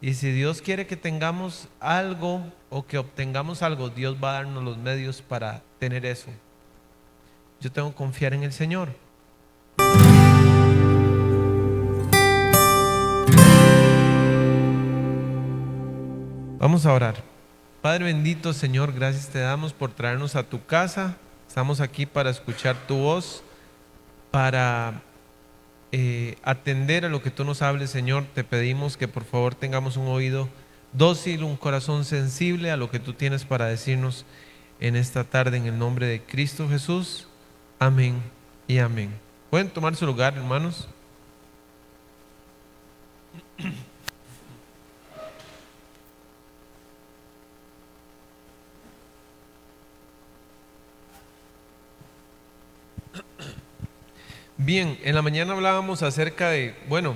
Y si Dios quiere que tengamos algo o que obtengamos algo, Dios va a darnos los medios para tener eso. Yo tengo que confiar en el Señor. Vamos a orar. Padre bendito, Señor, gracias te damos por traernos a tu casa. Estamos aquí para escuchar tu voz, para atender a lo que tú nos hables, Señor. Te pedimos que por favor tengamos un oído dócil, un corazón sensible a lo que tú tienes para decirnos en esta tarde, en el nombre de Cristo Jesús. Amén y amén. ¿Pueden tomar su lugar, hermanos? Bien, en la mañana hablábamos acerca de, bueno,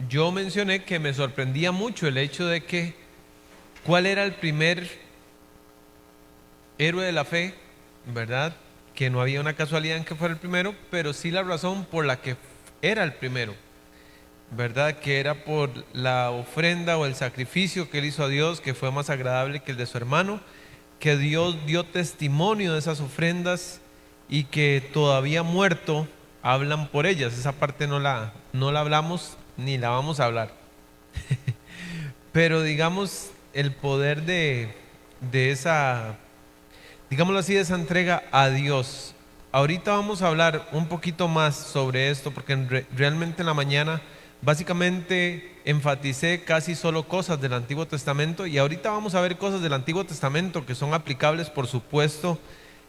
yo mencioné que me sorprendía mucho el hecho de que, ¿cuál era el primer héroe de la fe? ¿Verdad? Que no había una casualidad en que fuera el primero, pero sí la razón por la que era el primero, ¿verdad? Que era por la ofrenda o el sacrificio que él hizo a Dios, que fue más agradable que el de su hermano, que Dios dio testimonio de esas ofrendas y que todavía muerto hablan por ellas. Esa parte no la hablamos ni la vamos a hablar. Pero digamos, el poder de esa, digámoslo así, de esa entrega a Dios. Ahorita vamos a hablar un poquito más sobre esto, porque realmente en la mañana básicamente enfaticé casi solo cosas del Antiguo Testamento, y ahorita vamos a ver cosas del Antiguo Testamento que son aplicables, por supuesto,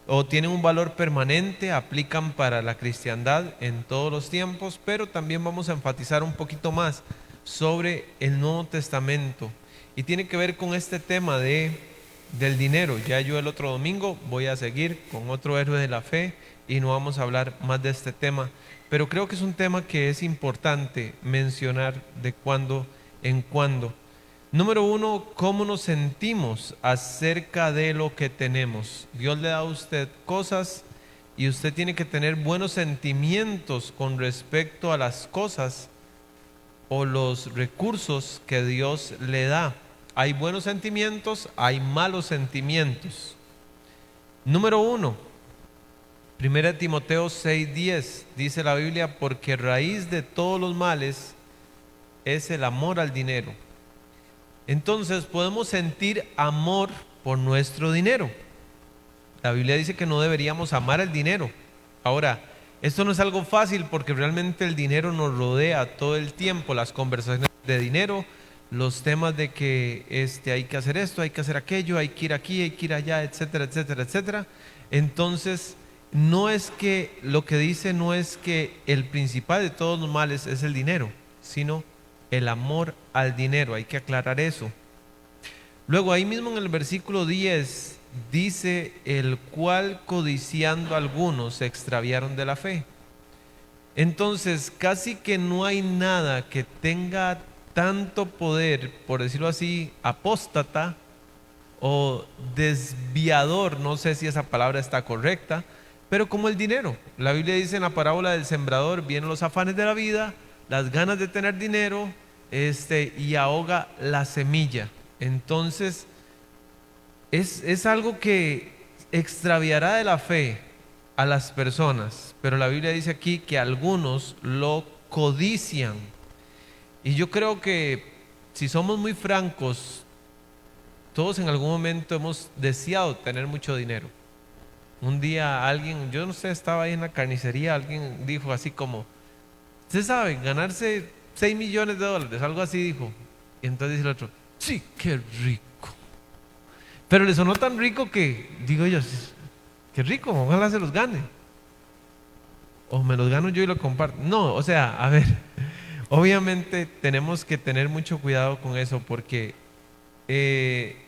o tienen un valor permanente, aplican para la cristiandad en todos los tiempos, pero también vamos a enfatizar un poquito más sobre el Nuevo Testamento, y tiene que ver con este tema del dinero. Ya yo el otro domingo voy a seguir con otro héroe de la fe y no vamos a hablar más de este tema, pero creo que es un tema que es importante mencionar de cuando en cuando. Número uno, ¿cómo nos sentimos acerca de lo que tenemos? Dios le da a usted cosas y usted tiene que tener buenos sentimientos con respecto a las cosas o los recursos que Dios le da. Hay buenos sentimientos, hay malos sentimientos. Número uno, 1 Timoteo 6:10, dice la Biblia, porque raíz de todos los males es el amor al dinero. Entonces podemos sentir amor por nuestro dinero. La Biblia dice que no deberíamos amar el dinero. Ahora, esto no es algo fácil porque realmente el dinero nos rodea todo el tiempo, las conversaciones de dinero, los temas de que hay que hacer esto, hay que hacer aquello, hay que ir aquí, hay que ir allá, etcétera, etcétera, etcétera. Entonces, no es que lo que dice no es que el principal de todos los males es el dinero, sino el amor al dinero. Hay que aclarar eso. Luego ahí mismo en el versículo 10 dice, el cual codiciando algunos se extraviaron de la fe. Entonces casi que no hay nada que tenga tanto poder, por decirlo así, apóstata o desviador, no sé si esa palabra está correcta, pero como el dinero. La Biblia dice en la parábola del sembrador, vienen los afanes de la vida, las ganas de tener dinero, y ahoga la semilla. Entonces, es algo que extraviará de la fe a las personas, pero la Biblia dice aquí que algunos lo codician. Y yo creo que si somos muy francos, todos en algún momento hemos deseado tener mucho dinero. Un día alguien, yo no sé, estaba ahí en la carnicería, alguien dijo así como, usted sabe, ganarse 6 millones de dólares, algo así dijo. Y entonces dice el otro, sí, qué rico. Pero le sonó tan rico que, digo yo, qué rico, ojalá se los gane. O me los gano yo y lo comparto. No, o sea, a ver, obviamente tenemos que tener mucho cuidado con eso porque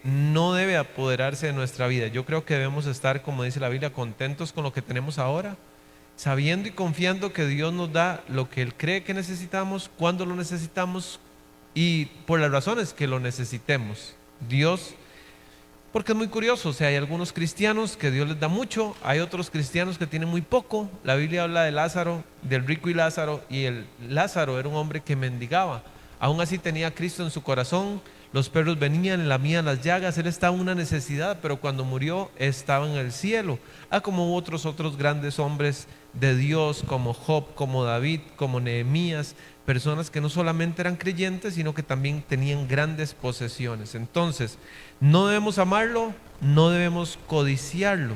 no debe apoderarse de nuestra vida. Yo creo que debemos estar, como dice la Biblia, contentos con lo que tenemos ahora, sabiendo y confiando que Dios nos da lo que Él cree que necesitamos, cuando lo necesitamos y por las razones que lo necesitemos. Dios, porque es muy curioso, o sea, hay algunos cristianos que Dios les da mucho, hay otros cristianos que tienen muy poco. La Biblia habla de Lázaro, del rico y Lázaro, y el Lázaro era un hombre que mendigaba. Aún así tenía a Cristo en su corazón. Los perros venían, lamían las llagas, él estaba en una necesidad, pero cuando murió estaba en el cielo. Como otros grandes hombres de Dios, como Job, como David, como Nehemías, personas que no solamente eran creyentes, sino que también tenían grandes posesiones. Entonces, no debemos amarlo, no debemos codiciarlo.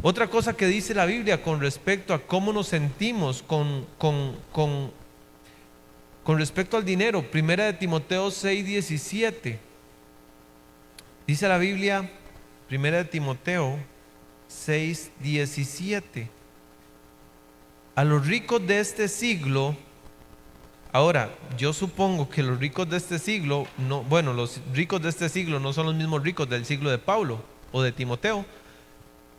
Otra cosa que dice la Biblia con respecto a cómo nos sentimos con respecto al dinero, primera de Timoteo 6:17. Dice la Biblia, primera de Timoteo 6:17. A los ricos de este siglo, ahora, yo supongo que los ricos de este siglo, los ricos de este siglo no son los mismos ricos del siglo de Pablo o de Timoteo,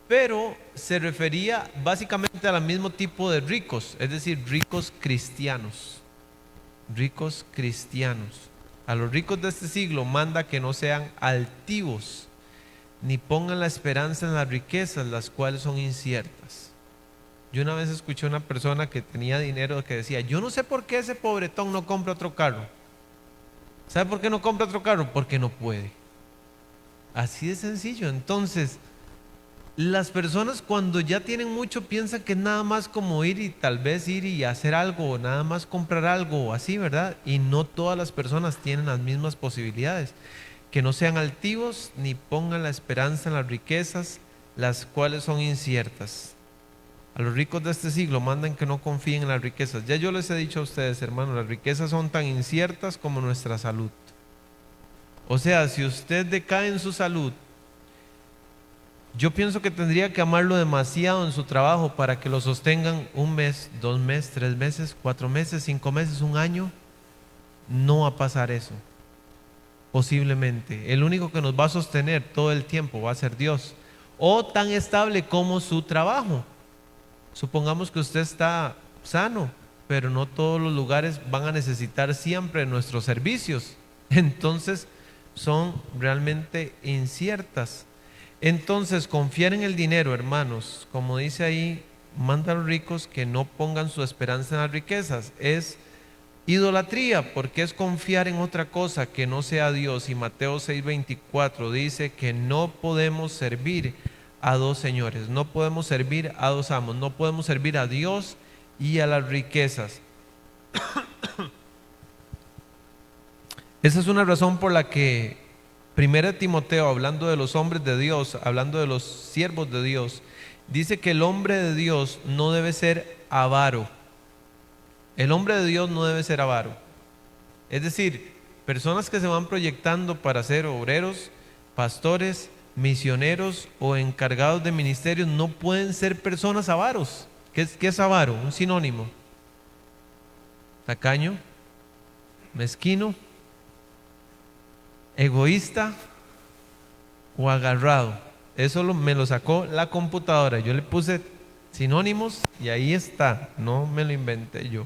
pero se refería básicamente al mismo tipo de ricos, es decir, ricos cristianos. Ricos cristianos. A los ricos de este siglo manda que no sean altivos, ni pongan la esperanza en las riquezas, las cuales son inciertas. Yo una vez escuché a una persona que tenía dinero que decía: yo no sé por qué ese pobretón no compra otro carro. ¿Sabe por qué no compra otro carro? Porque no puede. Así de sencillo. Entonces, las personas cuando ya tienen mucho piensan que es nada más como ir y tal vez ir y hacer algo, o nada más comprar algo o así, ¿verdad? Y no todas las personas tienen las mismas posibilidades. Que no sean altivos ni pongan la esperanza en las riquezas, las cuales son inciertas. A los ricos de este siglo mandan que no confíen en las riquezas. Ya yo les he dicho a ustedes, hermanos, las riquezas son tan inciertas como nuestra salud. O sea, si usted decae en su salud, yo pienso que tendría que amarlo demasiado en su trabajo para que lo sostengan 1 mes, 2 meses, 3 meses, 4 meses, 5 meses, 1 año. No va a pasar eso. Posiblemente. El único que nos va a sostener todo el tiempo va a ser Dios. O tan estable como su trabajo. Supongamos que usted está sano, pero no todos los lugares van a necesitar siempre nuestros servicios. Entonces son realmente inciertas. Entonces, confiar en el dinero, hermanos, como dice ahí, manda a los ricos que no pongan su esperanza en las riquezas. Es idolatría, porque es confiar en otra cosa que no sea Dios. Y Mateo 6:24 dice que no podemos servir a dos señores, no podemos servir a dos amos, no podemos servir a Dios y a las riquezas. Esa es una razón por la que Primera de Timoteo, hablando de los hombres de Dios, hablando de los siervos de Dios, dice que el hombre de Dios no debe ser avaro. El hombre de Dios no debe ser avaro. Es decir, personas que se van proyectando para ser obreros, pastores, misioneros o encargados de ministerios no pueden ser personas avaros. ¿Qué es avaro? Un sinónimo. Tacaño, mezquino, egoísta o agarrado. Eso me lo sacó la computadora. Yo le puse sinónimos y ahí está. No me lo inventé yo.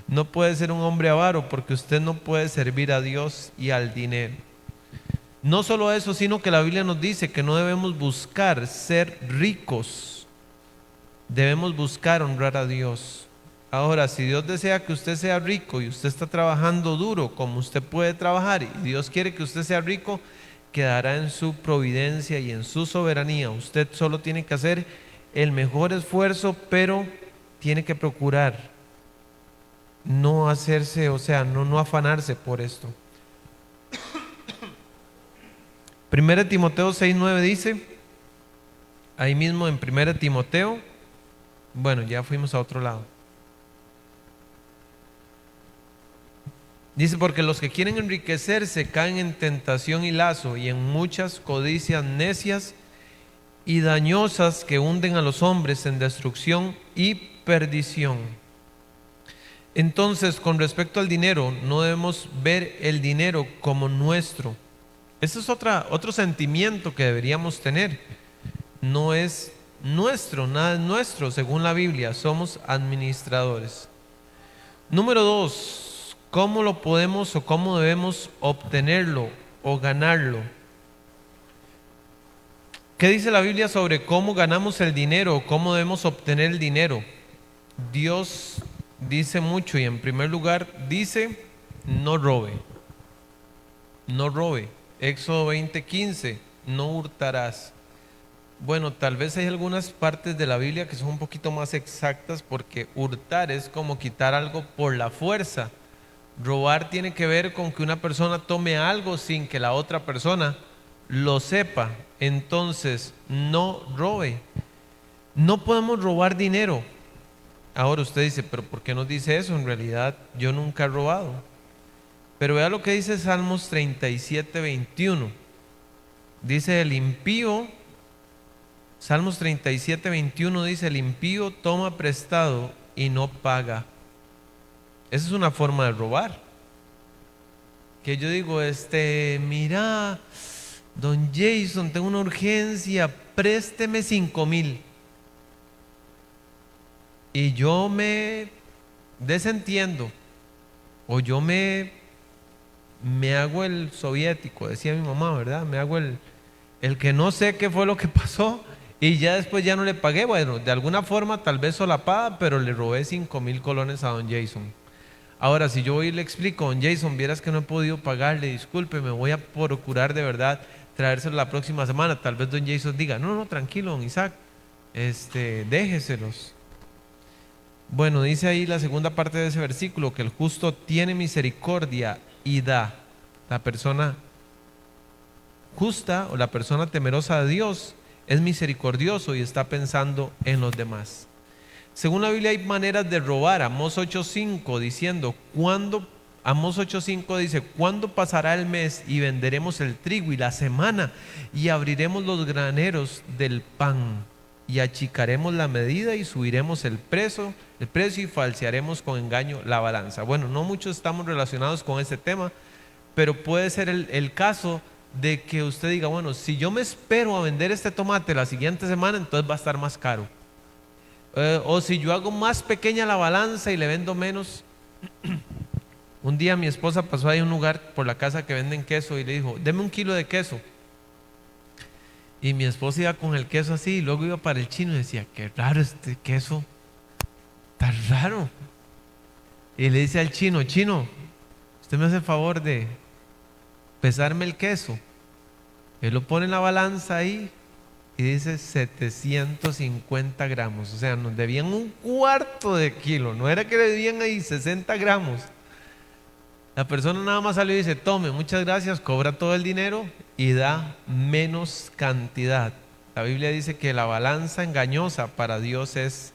No puede ser un hombre avaro porque usted no puede servir a Dios y al dinero. No solo eso, sino que la Biblia nos dice que no debemos buscar ser ricos. Debemos buscar honrar a Dios. Ahora, si Dios desea que usted sea rico y usted está trabajando duro como usted puede trabajar y Dios quiere que usted sea rico, quedará en su providencia y en su soberanía. Usted solo tiene que hacer el mejor esfuerzo, pero tiene que procurar no hacerse, no afanarse por esto. Primera de Timoteo 6:9 dice, ahí mismo en Primera de Timoteo, bueno, ya fuimos a otro lado. Dice, porque los que quieren enriquecerse caen en tentación y lazo y en muchas codicias necias y dañosas que hunden a los hombres en destrucción y perdición. Entonces, con respecto al dinero, no debemos ver el dinero como nuestro. Ese es otro sentimiento que deberíamos tener. No es nuestro, nada es nuestro, según la Biblia, somos administradores. Número 2. ¿Cómo lo podemos o cómo debemos obtenerlo o ganarlo? ¿Qué dice la Biblia sobre cómo ganamos el dinero o cómo debemos obtener el dinero? Dios dice mucho y en primer lugar dice no robe, no robe. Éxodo 20:15, no hurtarás. Bueno, tal vez hay algunas partes de la Biblia que son un poquito más exactas porque hurtar es como quitar algo por la fuerza. Robar tiene que ver con que una persona tome algo sin que la otra persona lo sepa. Entonces, no robe. No podemos robar dinero. Ahora usted dice, pero ¿por qué nos dice eso? En realidad yo nunca he robado. Pero vea lo que dice Salmos 37:21. Dice el impío, Salmos 37:21 dice, el impío toma prestado y no paga. Esa es una forma de robar. Que yo digo, mira, don Jason, tengo una urgencia, présteme 5,000. Y yo me desentiendo, o yo me hago el soviético, decía mi mamá, ¿verdad? Me hago el que no sé qué fue lo que pasó y ya después ya no le pagué. Bueno, de alguna forma tal vez solapada, pero le robé 5,000 colones a don Jason. Ahora, si yo voy y le explico, don Jason, vieras que no he podido pagarle, disculpe, me voy a procurar de verdad traérselo la próxima semana. Tal vez don Jason diga, no, no, tranquilo, don Isaac, déjeselos. Bueno, dice ahí la segunda parte de ese versículo, que el justo tiene misericordia y da. La persona justa o la persona temerosa de Dios es misericordioso y está pensando en los demás. Según la Biblia hay maneras de robar. Amós 8:5 diciendo, Amós 8:5 dice, ¿cuándo pasará el mes y venderemos el trigo y la semana y abriremos los graneros del pan y achicaremos la medida y subiremos el precio y falsearemos con engaño la balanza? Bueno, no muchos estamos relacionados con este tema, pero puede ser el caso de que usted diga, bueno, si yo me espero a vender este tomate la siguiente semana, entonces va a estar más caro. O si yo hago más pequeña la balanza y le vendo menos. Un día mi esposa pasó ahí a un lugar por la casa que venden queso y le dijo, deme 1 kilo de queso. Y mi esposa iba con el queso así y luego iba para el chino y decía, qué raro este queso, tan raro. Y le dice al chino, usted me hace el favor de pesarme el queso. Él lo pone en la balanza ahí y dice 750 gramos. O sea, nos debían 1/4 de kilo. No era que le debían ahí 60 gramos. La persona nada más salió y dice, tome, muchas gracias, cobra todo el dinero y da menos cantidad. La Biblia dice que la balanza engañosa para Dios es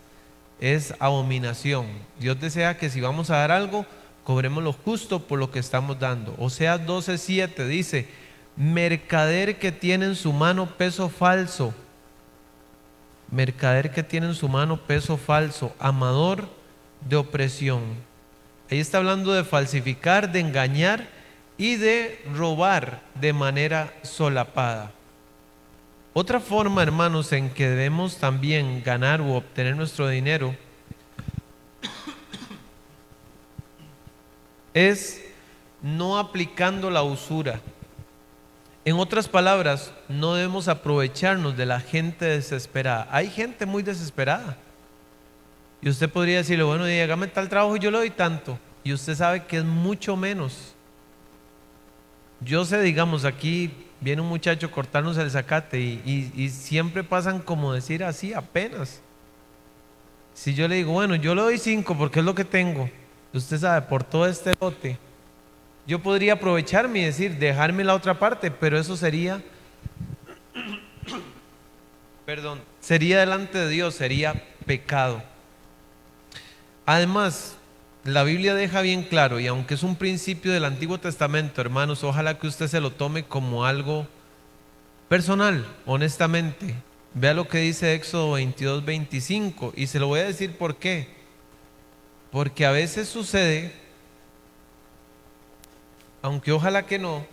abominación. Dios desea que si vamos a dar algo, cobremos lo justo por lo que estamos dando. Oseas 12:7 dice, mercader que tiene en su mano peso falso, mercader que tiene en su mano peso falso, amador de opresión. Ahí está hablando de falsificar, de engañar y de robar de manera solapada. Otra forma, hermanos, en que debemos también ganar u obtener nuestro dinero es no aplicando la usura. En otras palabras, no debemos aprovecharnos de la gente desesperada. Hay gente muy desesperada. Y usted podría decirle, bueno, dígame tal trabajo y yo le doy tanto. Y usted sabe que es mucho menos. Yo sé, digamos, aquí viene un muchacho a cortarnos el zacate y siempre pasan como decir así, apenas. Si yo le digo, bueno, yo le doy 5 porque es lo que tengo. Usted sabe, por todo este lote, yo podría aprovecharme y decir, dejarme la otra parte, pero eso sería, sería delante de Dios, sería pecado. Además, la Biblia deja bien claro, y aunque es un principio del Antiguo Testamento, hermanos, ojalá que usted se lo tome como algo personal, honestamente. Vea lo que dice Éxodo 22:25, y se lo voy a decir por qué. Porque a veces sucede, aunque ojalá que no,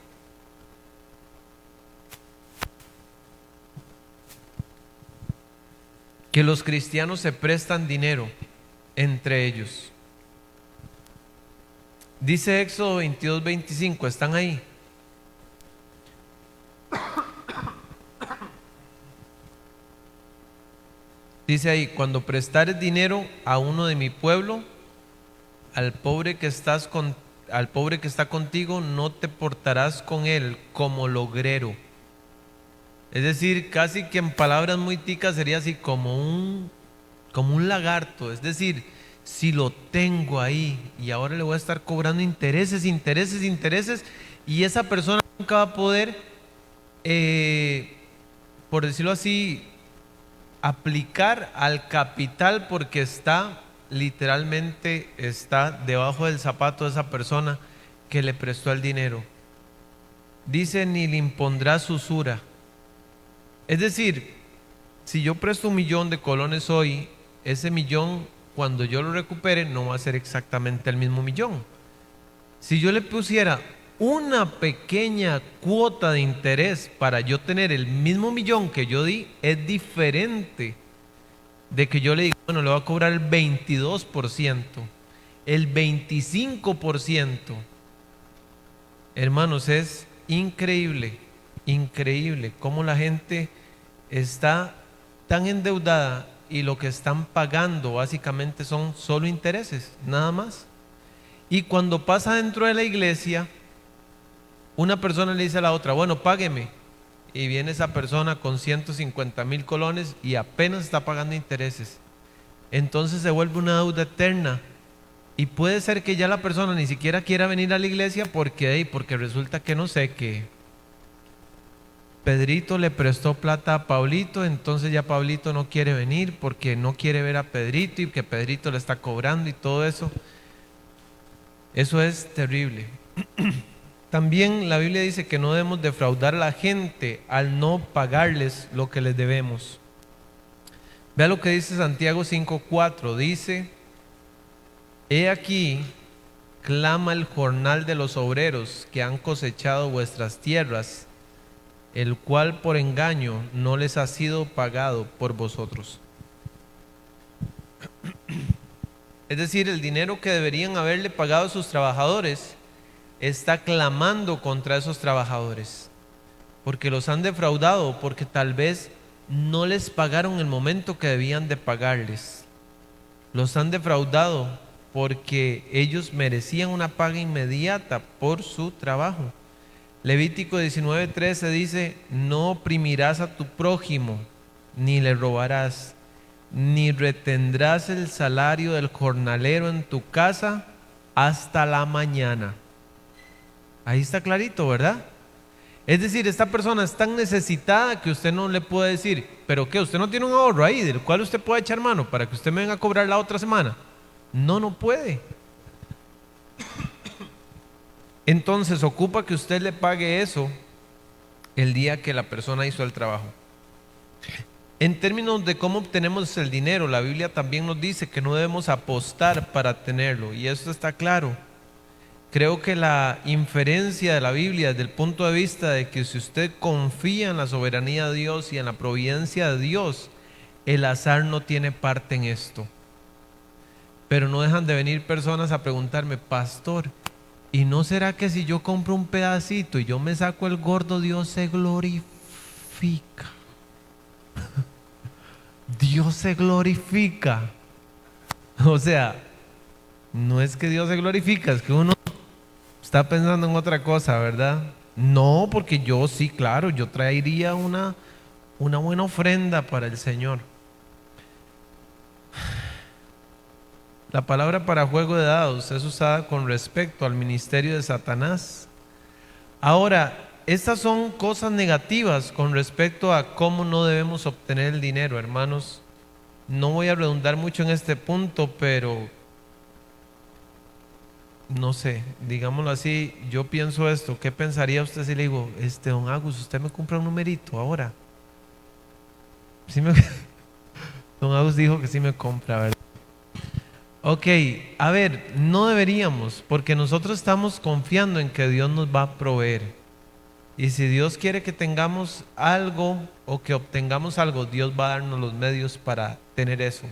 que los cristianos se prestan dinero entre ellos. Dice Éxodo 22:25, ¿están ahí? Dice ahí, cuando prestares dinero a uno de mi pueblo, al pobre que estás al pobre que está contigo, no te portarás con él como logrero. Es decir, casi que en palabras muy ticas sería así como un lagarto. Es decir, si lo tengo ahí y ahora le voy a estar cobrando intereses, intereses, intereses, y esa persona nunca va a poder, por decirlo así, aplicar al capital porque literalmente está debajo del zapato de esa persona que le prestó el dinero. Dice, ni le impondrás usura. Es decir, si yo presto 1.000.000 de colones hoy, ese millón, cuando yo lo recupere, no va a ser exactamente el mismo millón. Si yo le pusiera una pequeña cuota de interés para yo tener el mismo millón que yo di, es diferente de que yo le diga, bueno, le voy a cobrar el 22%, el 25%. Hermanos, es increíble, increíble cómo la gente está tan endeudada y lo que están pagando básicamente son solo intereses, nada más. Y cuando pasa dentro de la iglesia, una persona le dice a la otra, bueno, págueme. Y viene esa persona con 150.000 colones y apenas está pagando intereses. Entonces se vuelve una deuda eterna. Y puede ser que ya la persona ni siquiera quiera venir a la iglesia porque resulta que no sé, que Pedrito le prestó plata a Pablito, entonces ya Pablito no quiere venir porque no quiere ver a Pedrito y que Pedrito le está cobrando y todo eso. Eso es terrible. También la Biblia dice que no debemos defraudar a la gente al no pagarles lo que les debemos. Vea lo que dice Santiago 5:4. Dice, he aquí, clama el jornal de los obreros que han cosechado vuestras tierras, el cual por engaño no les ha sido pagado por vosotros. Es decir, el dinero que deberían haberle pagado a sus trabajadores está clamando contra esos trabajadores, porque los han defraudado, porque tal vez no les pagaron el momento que debían de pagarles. Los han defraudado porque ellos merecían una paga inmediata por su trabajo. Levítico 19:13 dice, no oprimirás a tu prójimo, ni le robarás, ni retendrás el salario del jornalero en tu casa hasta la mañana. Ahí está clarito, ¿verdad? Es decir, esta persona es tan necesitada que usted no le puede decir, ¿pero qué? ¿Usted no tiene un ahorro ahí del cual usted pueda echar mano para que usted me venga a cobrar la otra semana? No, no puede. Entonces ocupa que usted le pague eso el día que la persona hizo el trabajo. En términos de cómo obtenemos el dinero, la Biblia también nos dice que no debemos apostar para tenerlo, y eso está claro. Creo que la inferencia de la Biblia desde el punto de vista de que si usted confía en la soberanía de Dios y en la providencia de Dios, el azar no tiene parte en esto. Pero no dejan de venir personas a preguntarme, pastor, ¿y no será que si yo compro un pedacito y yo me saco el gordo, Dios se glorifica? Dios se glorifica. O sea, no es que Dios se glorifica, es que uno está pensando en otra cosa, ¿verdad? No, porque yo sí, claro, yo traería una buena ofrenda para el Señor. La palabra para juego de dados es usada con respecto al ministerio de Satanás. Ahora, estas son cosas negativas con respecto a cómo no debemos obtener el dinero, hermanos. No voy a redundar mucho en este punto, pero no sé, digámoslo así, yo pienso esto. ¿Qué pensaría usted si le digo, don Agus, usted me compra un numerito ahora? ¿Sí don Agus dijo que sí me compra, ¿verdad? Ok, a ver, no deberíamos, porque nosotros estamos confiando en que Dios nos va a proveer. Y si Dios quiere que tengamos algo o que obtengamos algo, Dios va a darnos los medios para tener eso.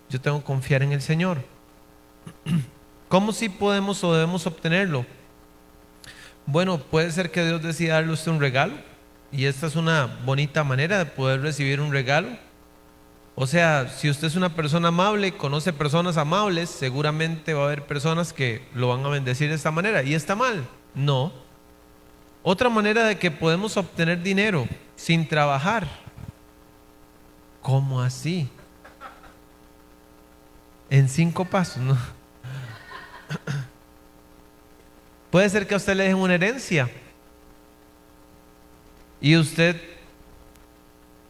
Yo tengo que confiar en el Señor. ¿Cómo sí podemos o debemos obtenerlo? Bueno, puede ser que Dios decida darle a usted un regalo, y esta es una bonita manera de poder recibir un regalo. O sea, si usted es una persona amable, conoce personas amables, seguramente va a haber personas que lo van a bendecir de esta manera. ¿Y está mal? No. Otra manera de que podemos obtener dinero sin trabajar. ¿Cómo así? En 5 pasos, ¿no? Puede ser que a usted le dejen una herencia y usted,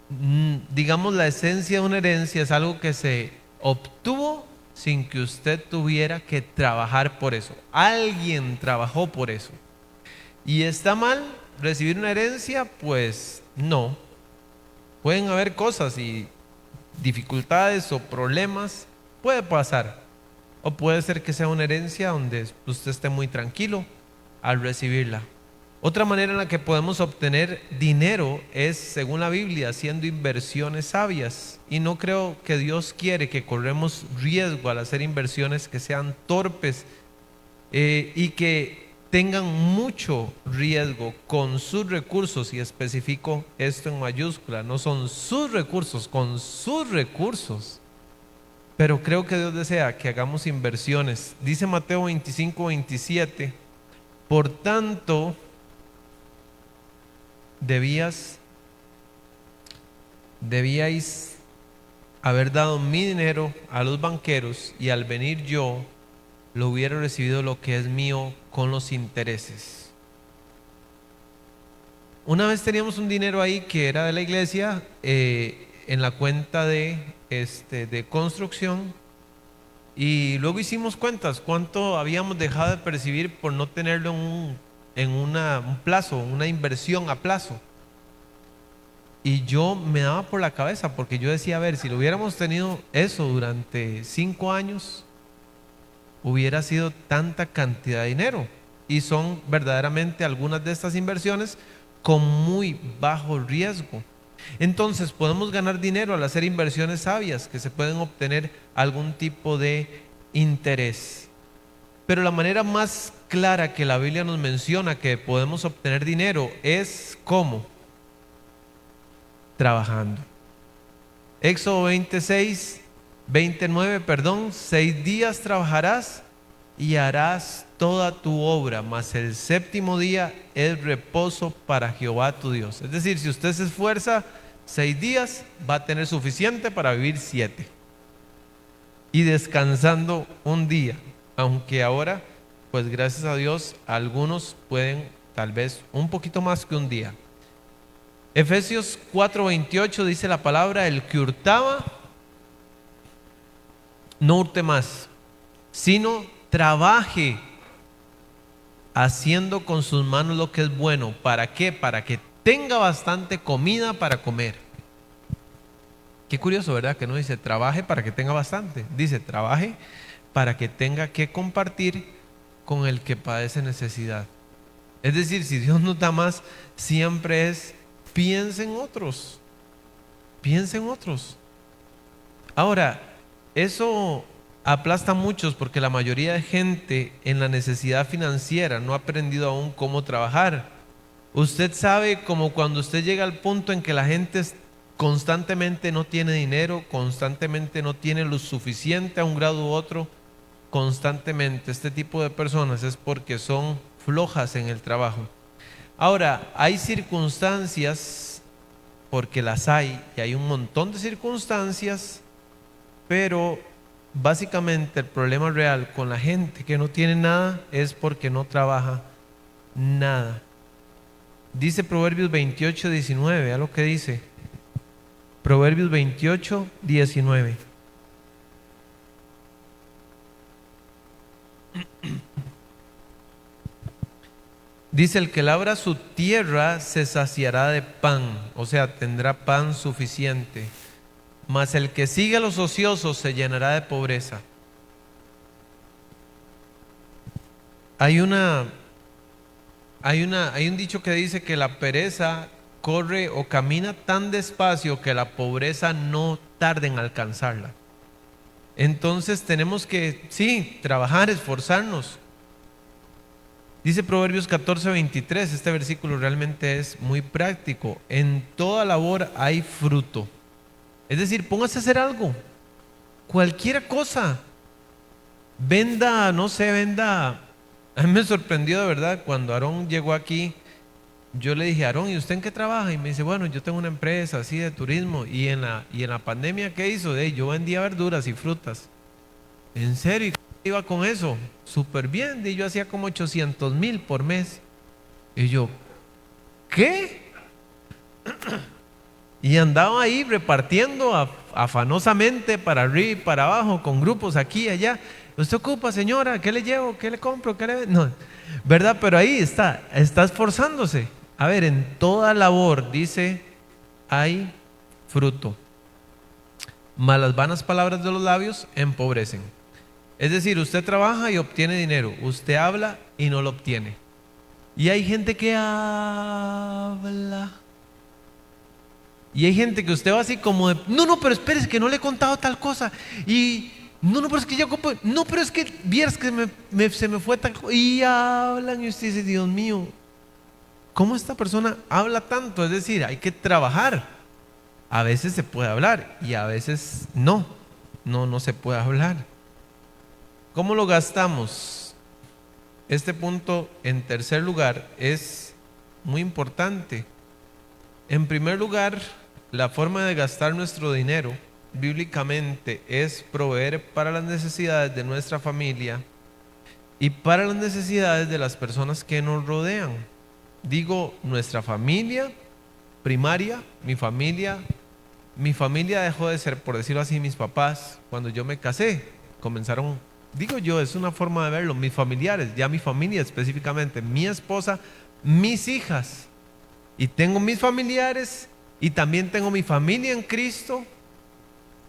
digamos, la esencia de una herencia es algo que se obtuvo sin que usted tuviera que trabajar por eso. Alguien trabajó por eso. ¿Y está mal recibir una herencia? Pues no. Pueden haber cosas y dificultades o problemas, puede pasar. O puede ser que sea una herencia donde usted esté muy tranquilo al recibirla. Otra manera en la que podemos obtener dinero es, según la Biblia, haciendo inversiones sabias. Y no creo que Dios quiere que corremos riesgo al hacer inversiones que sean torpes y que tengan mucho riesgo con sus recursos, y especifico esto en mayúscula, no son sus recursos, con sus recursos. Pero creo que Dios desea que hagamos inversiones. Dice Mateo 25:27, por tanto, debíais haber dado mi dinero a los banqueros, y al venir yo lo hubiera recibido lo que es mío con los intereses. Una vez teníamos un dinero ahí que era de la iglesia, en la cuenta de construcción, y luego hicimos cuentas cuánto habíamos dejado de percibir por no tenerlo un plazo, una inversión a plazo. Y yo me daba por la cabeza porque yo decía, a ver, si lo hubiéramos tenido eso durante 5 años, hubiera sido tanta cantidad de dinero. Y son verdaderamente algunas de estas inversiones con muy bajo riesgo. Entonces podemos ganar dinero al hacer inversiones sabias que se pueden obtener algún tipo de interés. Pero la manera más clara que la Biblia nos menciona que podemos obtener dinero es ¿cómo? Trabajando. Éxodo 29, 6 días trabajarás y harás toda tu obra, mas el séptimo día es reposo para Jehová tu Dios. Es decir, si usted se esfuerza 6 días, va a tener suficiente para vivir 7. Y descansando un día, aunque ahora, pues gracias a Dios, algunos pueden tal vez un poquito más que un día. Efesios 4:28 dice la palabra, el que hurtaba, no hurte más, sino trabaje haciendo con sus manos lo que es bueno. ¿Para qué? Para que tenga bastante comida para comer. Qué curioso, ¿verdad? Que no dice trabaje para que tenga bastante. Dice trabaje para que tenga que compartir con el que padece necesidad. Es decir, si Dios nos da más, siempre es piensa en otros. Piensa en otros. Ahora, eso aplasta a muchos porque la mayoría de gente en la necesidad financiera no ha aprendido aún cómo trabajar. Usted sabe, como cuando usted llega al punto en que la gente constantemente no tiene dinero, constantemente no tiene lo suficiente a un grado u otro, constantemente este tipo de personas es porque son flojas en el trabajo. Ahora, hay circunstancias, porque las hay, y hay un montón de circunstancias, pero básicamente el problema real con la gente que no tiene nada es porque no trabaja nada. Dice Proverbios 28:19, ¿a lo que dice? Proverbios 28:19. Dice, el que labra su tierra se saciará de pan, o sea, tendrá pan suficiente, mas el que sigue a los ociosos se llenará de pobreza. Hay un dicho que dice que la pereza corre o camina tan despacio que la pobreza no tarda en alcanzarla. Entonces tenemos que, sí, trabajar, esforzarnos. Dice Proverbios 14:23, este versículo realmente es muy práctico. En toda labor hay fruto. Es decir, póngase a hacer algo, cualquier cosa. Venda, no sé, venda. A mí me sorprendió de verdad cuando Aarón llegó aquí. Yo le dije, Aarón, ¿y usted en qué trabaja? Y me dice, bueno, yo tengo una empresa así de turismo. Y en la pandemia, ¿qué hizo? Yo vendía verduras y frutas. ¿En serio? ¿Y cómo iba con eso? Súper bien. Yo hacía como 800,000 por mes. Y yo, ¿qué? Y andaba ahí repartiendo afanosamente para arriba y para abajo, con grupos aquí y allá. ¿Usted ocupa, señora? ¿Qué le llevo? ¿Qué le compro? ¿Qué le...? No, ¿verdad? Pero ahí está esforzándose. A ver, en toda labor, dice, hay fruto. Mas las vanas palabras de los labios empobrecen. Es decir, usted trabaja y obtiene dinero. Usted habla y no lo obtiene. Y hay gente que habla. Y hay gente que usted va así como de, no, pero espérese que no le he contado tal cosa. Y no, pero es que yo ocupo, no, pero es que vieras que se me fue tal cosa. Y hablan y usted dice, Dios mío, ¿cómo esta persona habla tanto? Es decir, hay que trabajar. A veces se puede hablar y a veces no se puede hablar. ¿Cómo lo gastamos? Este punto, en tercer lugar, es muy importante. En primer lugar, la forma de gastar nuestro dinero bíblicamente es proveer para las necesidades de nuestra familia y para las necesidades de las personas que nos rodean. Digo, nuestra familia primaria, mi familia dejó de ser, por decirlo así, mis papás. Cuando yo me casé, comenzaron, digo yo, es una forma de verlo, mis familiares, ya mi familia específicamente, mi esposa, mis hijas. Y tengo mis familiares y también tengo mi familia en Cristo.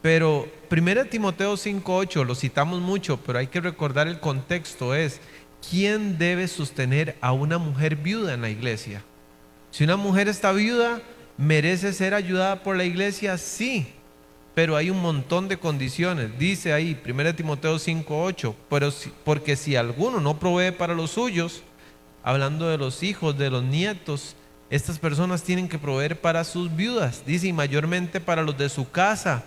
Pero 1 Timoteo 5:8 lo citamos mucho, pero hay que recordar el contexto. Es, ¿quién debe sostener a una mujer viuda en la iglesia? Si una mujer está viuda, ¿merece ser ayudada por la iglesia? Sí, pero hay un montón de condiciones. Dice ahí 1 Timoteo 5:8, porque si alguno no provee para los suyos, hablando de los hijos, de los nietos, estas personas tienen que proveer para sus viudas. Dice, y mayormente para los de su casa.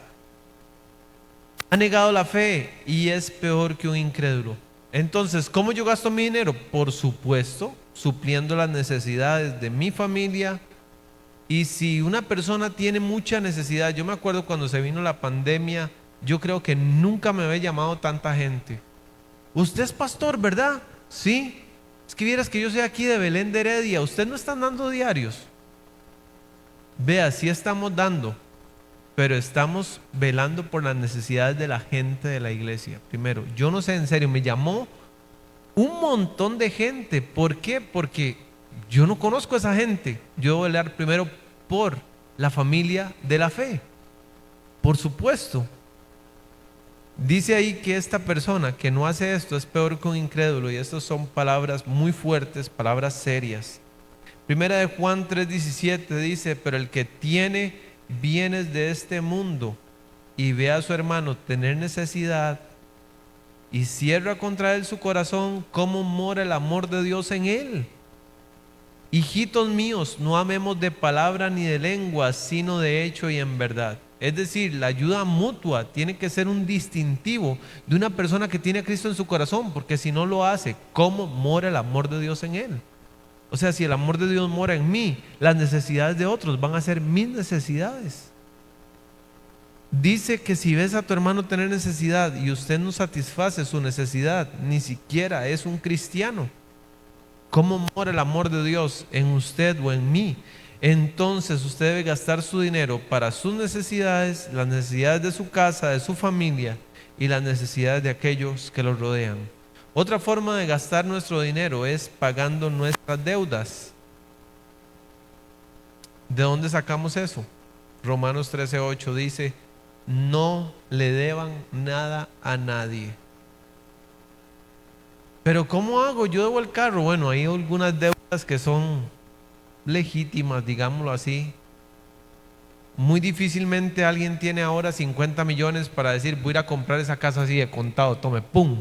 Ha negado la fe y es peor que un incrédulo. Entonces, ¿cómo yo gasto mi dinero? Por supuesto, supliendo las necesidades de mi familia. Y si una persona tiene mucha necesidad, yo me acuerdo cuando se vino la pandemia, yo creo que nunca me había llamado tanta gente. Usted es pastor, ¿verdad? Sí. Es que vieras que yo soy aquí de Belén de Heredia. ¿Usted no están dando diarios? Vea, sí estamos dando, pero estamos velando por las necesidades de la gente de la iglesia. Primero, yo no sé, en serio, me llamó un montón de gente. ¿Por qué? Porque yo no conozco a esa gente. Yo voy a velar primero por la familia de la fe. Por supuesto. Dice ahí que esta persona que no hace esto es peor que un incrédulo, y estas son palabras muy fuertes, palabras serias. Primera de Juan 3:17 dice, pero el que tiene bienes de este mundo y ve a su hermano tener necesidad y cierra contra él su corazón, ¿cómo mora el amor de Dios en él? Hijitos míos, no amemos de palabra ni de lengua, sino de hecho y en verdad. Es decir, la ayuda mutua tiene que ser un distintivo de una persona que tiene a Cristo en su corazón, porque si no lo hace, ¿cómo mora el amor de Dios en él? O sea, si el amor de Dios mora en mí, las necesidades de otros van a ser mis necesidades. Dice que si ves a tu hermano tener necesidad y usted no satisface su necesidad, ni siquiera es un cristiano. ¿Cómo mora el amor de Dios en usted o en mí? Entonces usted debe gastar su dinero para sus necesidades, las necesidades de su casa, de su familia y las necesidades de aquellos que los rodean. Otra forma de gastar nuestro dinero es pagando nuestras deudas. ¿De dónde sacamos eso? Romanos 13:8 dice, no le deban nada a nadie. Pero ¿cómo hago? Yo debo el carro. Bueno, hay algunas deudas que son legítimas, digámoslo así. Muy difícilmente alguien tiene ahora 50 millones para decir, voy a ir a comprar esa casa así de contado, tome, pum,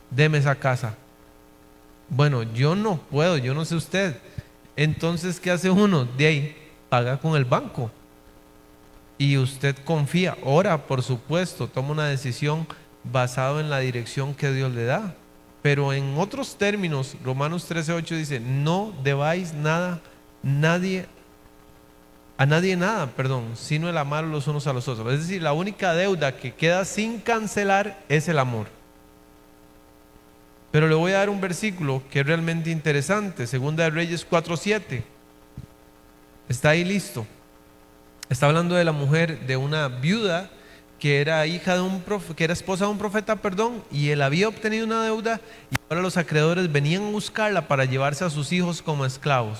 deme esa casa. Bueno, yo no puedo, yo no sé usted. Entonces, ¿qué hace uno? De ahí, paga con el banco. y usted confía, ora, por supuesto, toma una decisión basado en la dirección que Dios le da. Pero en otros términos, Romanos 13:8 dice, no debáis nada, nadie, a nadie nada, perdón, sino el amar los unos a los otros. Es decir, la única deuda que queda sin cancelar es el amor. Pero le voy a dar un versículo que es realmente interesante, Segunda de Reyes 4:7. Está ahí listo. Está hablando de la mujer, de una viuda que era hija de que era esposa de un profeta, perdón, y él había obtenido una deuda y ahora los acreedores venían a buscarla para llevarse a sus hijos como esclavos.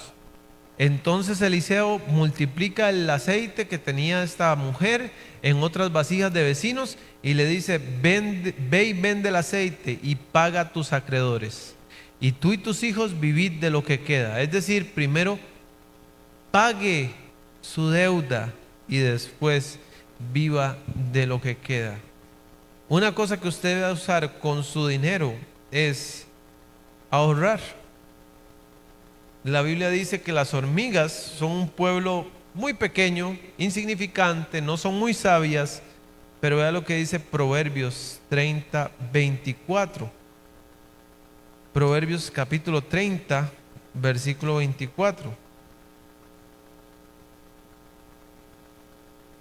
Entonces Eliseo multiplica el aceite que tenía esta mujer en otras vasijas de vecinos y le dice, ve y vende el aceite y paga a tus acreedores. Y tú y tus hijos vivid de lo que queda. Es decir, primero pague su deuda y después viva de lo que queda. Una cosa que usted debe usar con su dinero es ahorrar. La Biblia dice que las hormigas son un pueblo muy pequeño, insignificante, no son muy sabias, pero vea lo que dice Proverbios 30:24. Proverbios capítulo 30, versículo 24.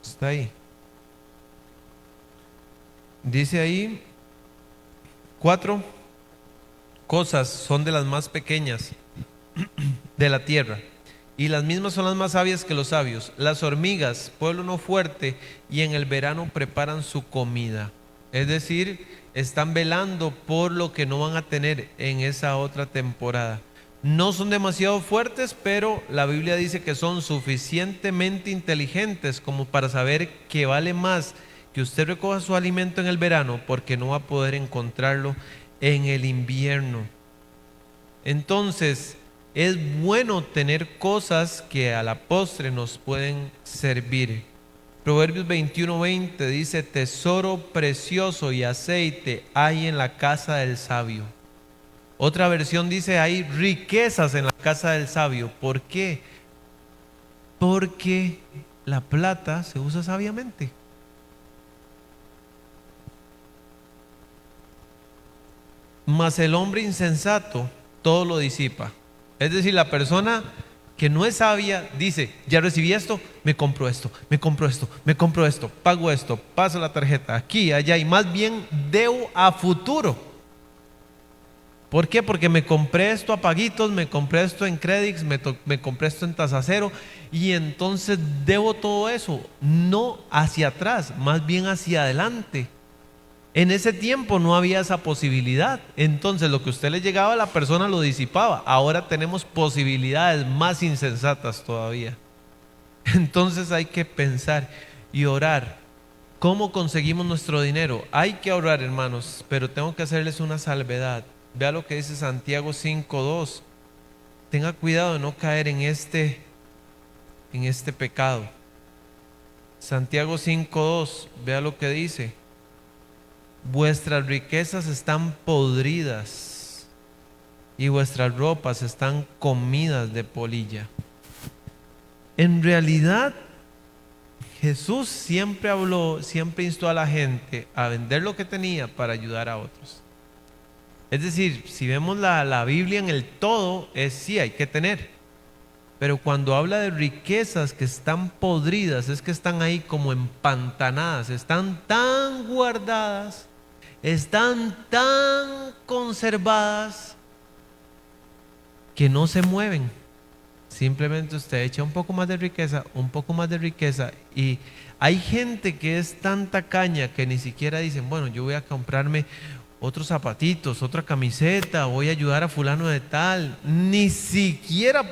Está ahí. Dice ahí, 4 cosas son de las más pequeñas de la tierra, y las mismas son las más sabias que los sabios. Las hormigas, pueblo no fuerte, y en el verano preparan su comida. Es decir, están velando por lo que no van a tener en esa otra temporada. No son demasiado fuertes, pero la Biblia dice que son suficientemente inteligentes como para saber que vale más que usted recoja su alimento en el verano porque no va a poder encontrarlo en el invierno. Entonces, es bueno tener cosas que a la postre nos pueden servir. Proverbios 21:20 dice, tesoro precioso y aceite hay en la casa del sabio. Otra versión dice, hay riquezas en la casa del sabio. ¿Por qué? Porque la plata se usa sabiamente. Mas el hombre insensato todo lo disipa. Es decir, la persona que no es sabia dice, ya recibí esto, me compro esto, me compro esto, me compro esto, pago esto, paso la tarjeta aquí, allá, y más bien debo a futuro. ¿Por qué? Porque me compré esto a paguitos, me compré esto en Credix, me compré esto en tasa cero, y entonces debo todo eso, no hacia atrás, más bien hacia adelante. En ese tiempo no había esa posibilidad. Entonces lo que a usted le llegaba, la persona lo disipaba. Ahora tenemos posibilidades más insensatas todavía. Entonces hay que pensar y orar. ¿Cómo conseguimos nuestro dinero? Hay que ahorrar, hermanos, pero tengo que hacerles una salvedad. Vea lo que dice Santiago 5:2. Tenga cuidado de no caer en este pecado. Santiago 5:2, vea lo que dice. Vuestras riquezas están podridas y vuestras ropas están comidas de polilla. En realidad, Jesús siempre habló, siempre instó a la gente a vender lo que tenía para ayudar a otros. Es decir, si vemos la Biblia en el todo, es sí, hay que tener. Pero cuando habla de riquezas que están podridas, es que están ahí como empantanadas, están tan guardadas, están tan conservadas que no se mueven. Simplemente usted echa un poco más de riqueza, un poco más de riqueza, y hay gente que es tan tacaña que ni siquiera dicen, bueno, yo voy a comprarme otros zapatitos, otra camiseta, voy a ayudar a fulano de tal, ni siquiera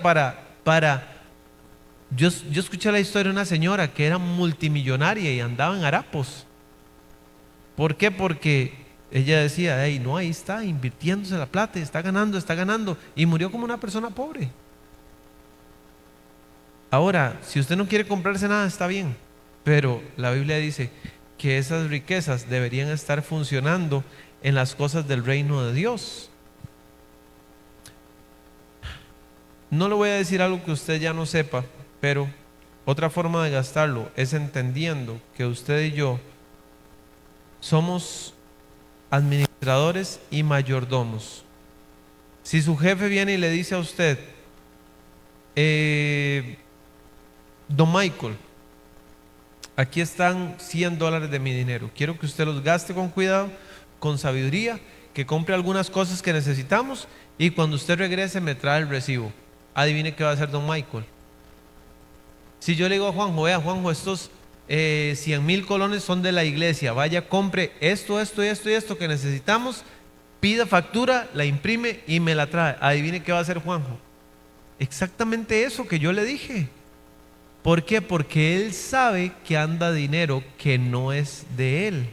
yo escuché la historia de una señora que era multimillonaria y andaba en harapos. ¿Por qué? Porque ella decía, hey, no, ahí está invirtiéndose la plata, está ganando, y murió como una persona pobre. Ahora, si usted no quiere comprarse nada, está bien, pero la Biblia dice que esas riquezas deberían estar funcionando en las cosas del reino de Dios. No le voy a decir algo que usted ya no sepa, pero otra forma de gastarlo es entendiendo que usted y yo somos administradores y mayordomos. Si su jefe viene y le dice a usted, don Michael, aquí están $100 de mi dinero, quiero que usted los gaste con cuidado, con sabiduría, que compre algunas cosas que necesitamos y cuando usted regrese me trae el recibo. Adivine qué va a hacer don Michael. Si yo le digo a Juanjo, vea Juanjo, estos 100,000 colones son de la iglesia, vaya, compre esto, esto y esto y esto que necesitamos, pida factura, la imprime y me la trae. Adivine qué va a hacer Juanjo. Exactamente eso que yo le dije. ¿Por qué? Porque él sabe que anda dinero que no es de él.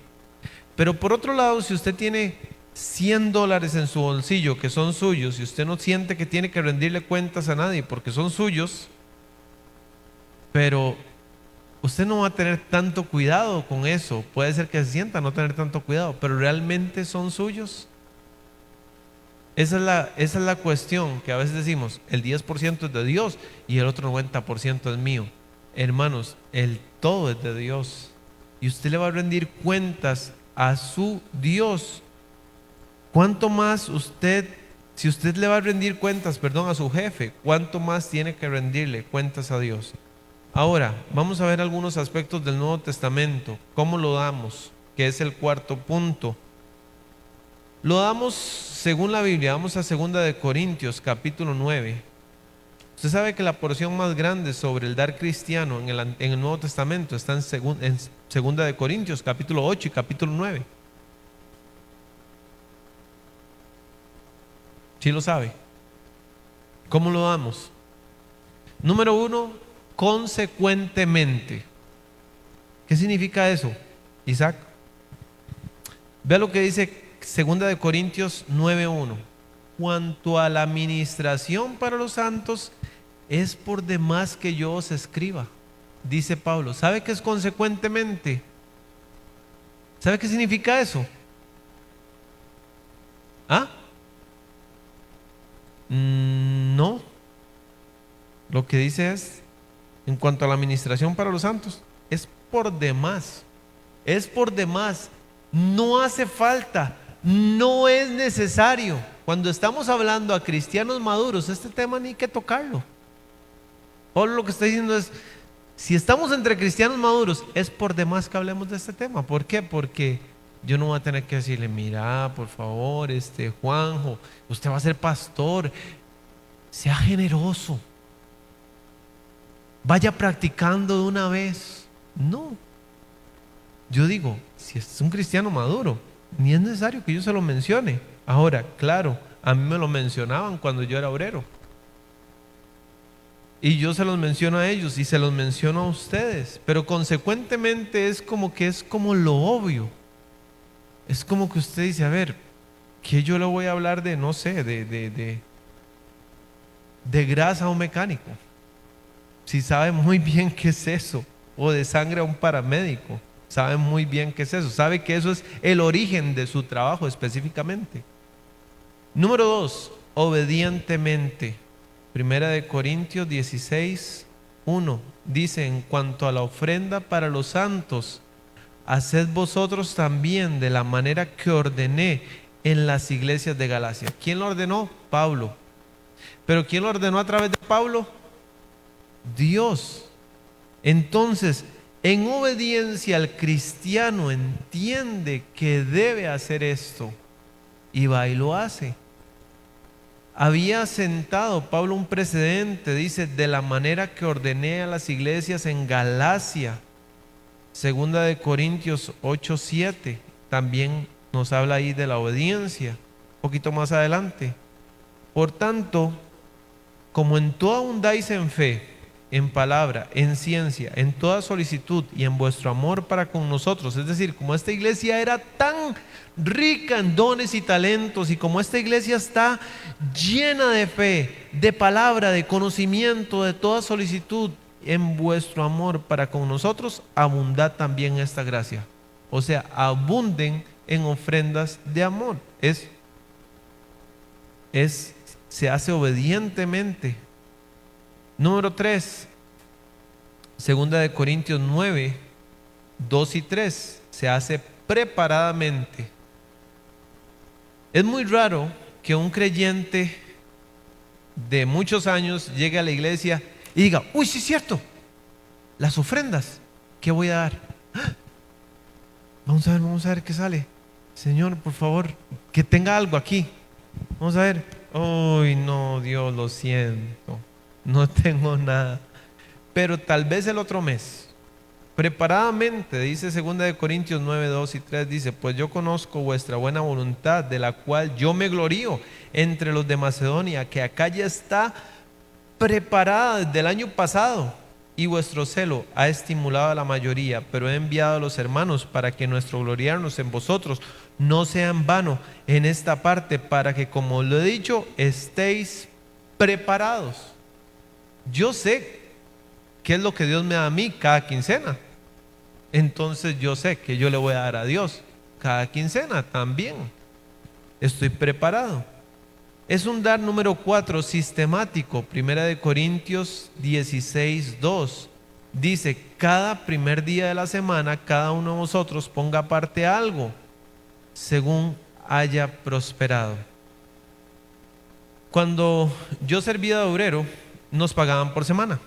Pero por otro lado, si usted tiene $100 en su bolsillo que son suyos y usted no siente que tiene que rendirle cuentas a nadie porque son suyos, pero usted no va a tener tanto cuidado con eso. Puede ser que se sienta no tener tanto cuidado, pero realmente son suyos. Esa es la cuestión que a veces decimos, el 10% es de Dios y el otro 90% es mío. Hermanos, el todo es de Dios y usted le va a rendir cuentas a su Dios. ¿Cuánto más usted, si usted le va a rendir cuentas, perdón, a su jefe, cuánto más tiene que rendirle cuentas a Dios? Ahora, vamos a ver algunos aspectos del Nuevo Testamento. ¿Cómo lo damos? Que es el cuarto punto. Lo damos según la Biblia. Vamos a 2 de Corintios, capítulo 9. Usted sabe que la porción más grande sobre el dar cristiano en el Nuevo Testamento está en 2 de Corintios, capítulo 8 y capítulo 9. ¿Sí lo sabe? ¿Cómo lo damos? Número 1, consecuentemente. ¿Qué significa eso, Isaac? Vea lo que dice 2 de Corintios 9:1. Cuanto a la administración para los santos, es por demás que yo os escriba, dice Pablo. ¿Sabe qué es consecuentemente? ¿Sabe qué significa eso? ¿Ah? No. Lo que dice es, en cuanto a la administración para los santos, es por demás. Es por demás. No hace falta. No es necesario. Cuando estamos hablando a cristianos maduros, este tema ni hay que tocarlo. Pablo lo que está diciendo es, si estamos entre cristianos maduros, es por demás que hablemos de este tema. ¿Por qué? Porque yo no voy a tener que decirle, mira, por favor, Juanjo, usted va a ser pastor, sea generoso, vaya practicando de una vez. No. Yo digo, si es un cristiano maduro, ni es necesario que yo se lo mencione. Ahora, claro, a mí me lo mencionaban cuando yo era obrero. Y yo se los menciono a ellos y se los menciono a ustedes. Pero consecuentemente es como lo obvio. Es como que usted dice, a ver, ¿qué yo le voy a hablar de, no sé, de grasa a un mecánico? Si sabe muy bien qué es eso. O de sangre a un paramédico. Sabe muy bien qué es eso. Sabe que eso es el origen de su trabajo específicamente. Número 2, obedientemente. 1 de Corintios 16:1 dice, en cuanto a la ofrenda para los santos, haced vosotros también de la manera que ordené en las iglesias de Galacia. ¿Quién lo ordenó? Pablo. ¿Pero quién lo ordenó a través de Pablo? Dios. Entonces, en obediencia al cristiano entiende que debe hacer esto y va y lo hace. Había sentado Pablo un precedente, dice, de la manera que ordené a las iglesias en Galacia. 2 de Corintios 8:7 también nos habla ahí de la obediencia, un poquito más adelante. Por tanto, como en todo abundáis en fe, en palabra, en ciencia, en toda solicitud y en vuestro amor para con nosotros, es decir, como esta iglesia era tan rica en dones y talentos y como esta iglesia está llena de fe, de palabra, de conocimiento, de toda solicitud, en vuestro amor para con nosotros, abundad también esta gracia. O sea, abunden en ofrendas de amor. Se hace obedientemente. Número 3, Segunda de Corintios 9, 2 y 3. Se hace preparadamente. Es muy raro que un creyente de muchos años llegue a la iglesia y diga: uy, sí es cierto, las ofrendas, ¿qué voy a dar? ¡Ah! Vamos a ver qué sale. Señor, por favor, que tenga algo aquí. Vamos a ver. Uy, no, Dios, lo siento, no tengo nada. Pero tal vez el otro mes, preparadamente, dice 2 de Corintios 9, 2 y 3, dice: pues yo conozco vuestra buena voluntad, de la cual yo me glorío entre los de Macedonia, que acá ya está preparada desde el año pasado, y vuestro celo ha estimulado a la mayoría, pero he enviado a los hermanos para que nuestro gloriarnos en vosotros no sea en vano en esta parte, para que, como lo he dicho, estéis preparados. Yo sé qué es lo que Dios me da a mí cada quincena, entonces yo sé que yo le voy a dar a Dios cada quincena también. Estoy preparado. Es un dar número 4 sistemático. Primera de Corintios 16, 2 dice: cada primer día de la semana cada uno de vosotros ponga aparte algo según haya prosperado. Cuando yo servía de obrero, nos pagaban por semana.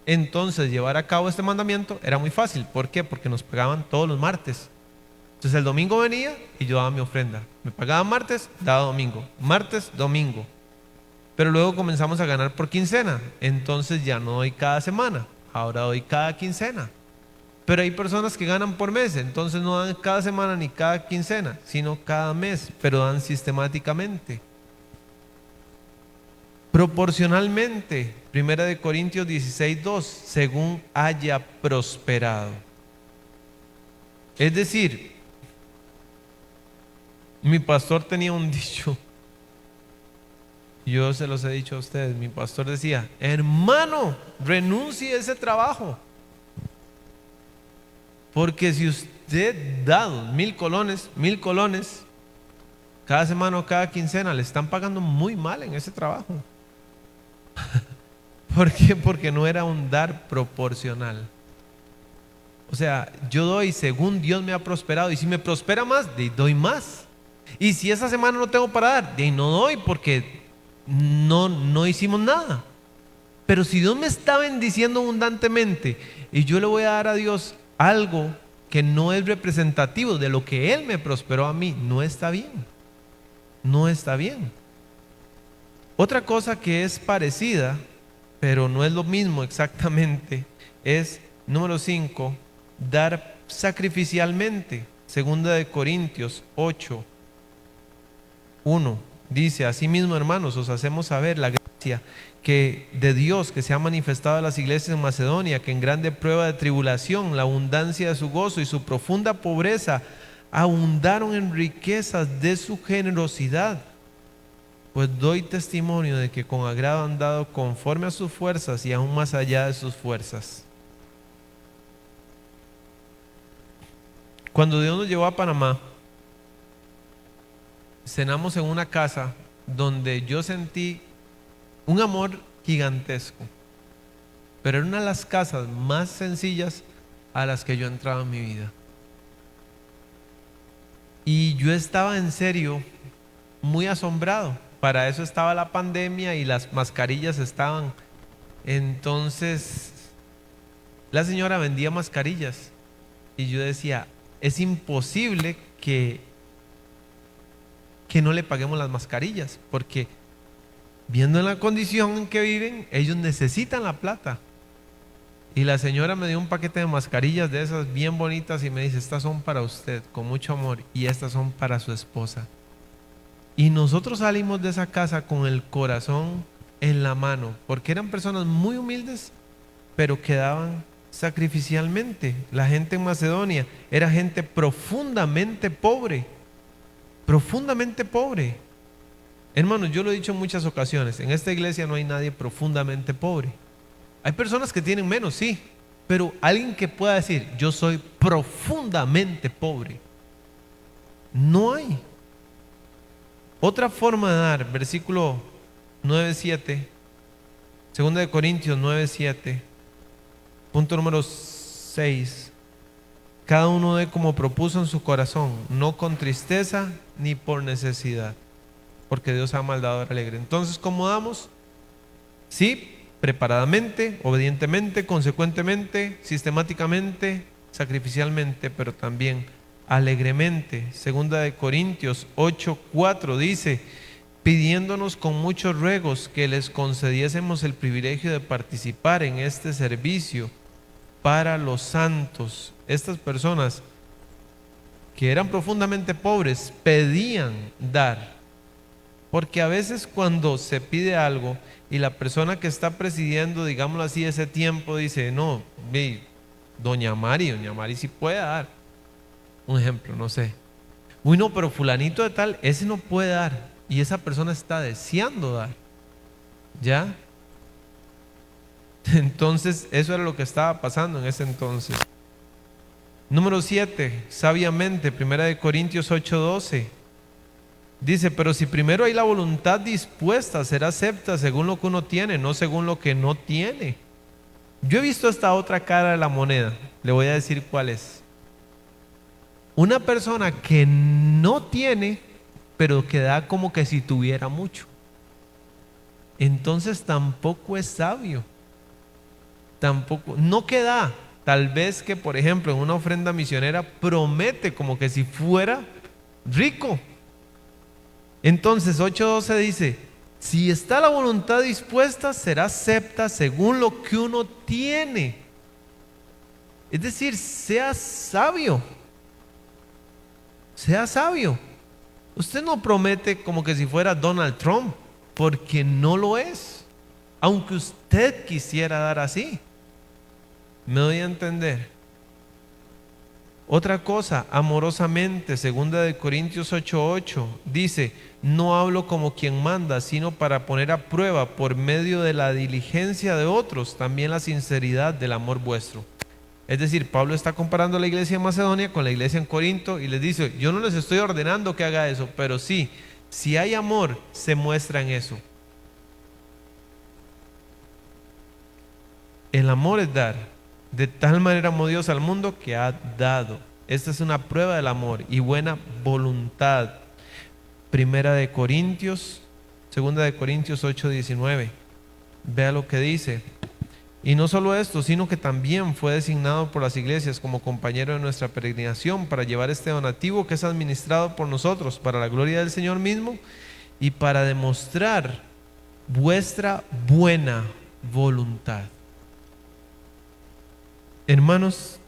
Entonces llevar a cabo este mandamiento era muy fácil. ¿Por qué? Porque nos pagaban todos los martes. Entonces el domingo venía y yo daba mi ofrenda. Me pagaban martes, daba domingo. Martes, domingo. Pero luego comenzamos a ganar por quincena. Entonces ya no doy cada semana, ahora doy cada quincena. Pero hay personas que ganan por mes, entonces no dan cada semana ni cada quincena, sino cada mes, pero dan sistemáticamente. Proporcionalmente, 1 de Corintios 16, 2, según haya prosperado. Es decir, mi pastor tenía un dicho, yo se los he dicho a ustedes. Mi pastor decía: hermano, renuncie a ese trabajo, porque si usted da 1,000 colones cada semana o cada quincena, le están pagando muy mal en ese trabajo. ¿Por qué? Porque no era un dar proporcional. O sea, yo doy según Dios me ha prosperado, y si me prospera más, doy más. Y si esa semana no tengo para dar, no doy, porque no hicimos nada. Pero si Dios me está bendiciendo abundantemente y yo le voy a dar a Dios algo que no es representativo de lo que Él me prosperó a mí, no está bien. No está bien. Otra cosa que es parecida, pero no es lo mismo exactamente, es número 5, dar sacrificialmente. 2 de Corintios 8, 1 dice: asimismo, hermanos, os hacemos saber la gracia que de Dios que se ha manifestado a las iglesias en Macedonia, que en grande prueba de tribulación, la abundancia de su gozo y su profunda pobreza abundaron en riquezas de su generosidad. Pues doy testimonio de que con agrado han dado conforme a sus fuerzas y aún más allá de sus fuerzas. Cuando Dios nos llevó a Panamá, cenamos en una casa donde yo sentí un amor gigantesco, pero era una de las casas más sencillas a las que yo entraba en mi vida. Y yo estaba en serio muy asombrado. Para eso estaba la pandemia y las mascarillas estaban. Entonces la señora vendía mascarillas y yo decía: es imposible que no le paguemos las mascarillas, porque viendo la condición en que viven, ellos necesitan la plata. Y la señora me dio un paquete de mascarillas de esas bien bonitas y me dice: estas son para usted, con mucho amor, y estas son para su esposa. Y nosotros salimos de esa casa con el corazón en la mano, porque eran personas muy humildes, pero que daban sacrificialmente. La gente en Macedonia era gente profundamente pobre, profundamente pobre. Hermanos, yo lo he dicho en muchas ocasiones, en esta iglesia no hay nadie profundamente pobre. Hay personas que tienen menos, sí, pero alguien que pueda decir: yo soy profundamente pobre, no hay. Otra forma de dar, versículo 9:7, 2 de Corintios 9:7. Punto número 6. Cada uno dé como propuso en su corazón, no con tristeza ni por necesidad, porque Dios ama al dador alegre. Entonces, ¿cómo damos? Sí, preparadamente, obedientemente, consecuentemente, sistemáticamente, sacrificialmente, pero también alegremente. Segunda de Corintios 8:4 dice: pidiéndonos con muchos ruegos que les concediésemos el privilegio de participar en este servicio para los santos. Estas personas que eran profundamente pobres pedían dar, porque a veces cuando se pide algo y la persona que está presidiendo, digámoslo así, ese tiempo dice: no, ve, doña Mari sí puede dar. Un ejemplo, no sé. Uy, no, pero fulanito de tal, ese no puede dar. Y esa persona está deseando dar. ¿Ya? Entonces, eso era lo que estaba pasando en ese entonces. Número 7, sabiamente, 1 Corintios 8:12. Dice: pero si primero hay la voluntad dispuesta, será acepta según lo que uno tiene, no según lo que no tiene. Yo he visto esta otra cara de la moneda. Le voy a decir cuál es. Una persona que no tiene, pero que da como que si tuviera mucho. Entonces tampoco es sabio. Tampoco, no que da. Tal vez que, por ejemplo, en una ofrenda misionera promete como que si fuera rico. Entonces 8:12 dice: si está la voluntad dispuesta, será acepta según lo que uno tiene. Es decir, sea sabio. Sea sabio. Usted no promete como que si fuera Donald Trump, porque no lo es. Aunque usted quisiera dar así. ¿Me doy a entender? Otra cosa, amorosamente, 2 Corintios 8:8 dice: no hablo como quien manda, sino para poner a prueba por medio de la diligencia de otros, también la sinceridad del amor vuestro. Es decir, Pablo está comparando a la iglesia en Macedonia con la iglesia en Corinto y les dice: yo no les estoy ordenando que haga eso, pero sí, si hay amor, se muestra en eso. El amor es dar. De tal manera amó Dios al mundo que ha dado. Esta es una prueba del amor y buena voluntad. 2 Corintios 8:19. Vea lo que dice. Y no solo esto, sino que también fue designado por las iglesias como compañero de nuestra peregrinación para llevar este donativo que es administrado por nosotros para la gloria del Señor mismo y para demostrar vuestra buena voluntad. Hermanos,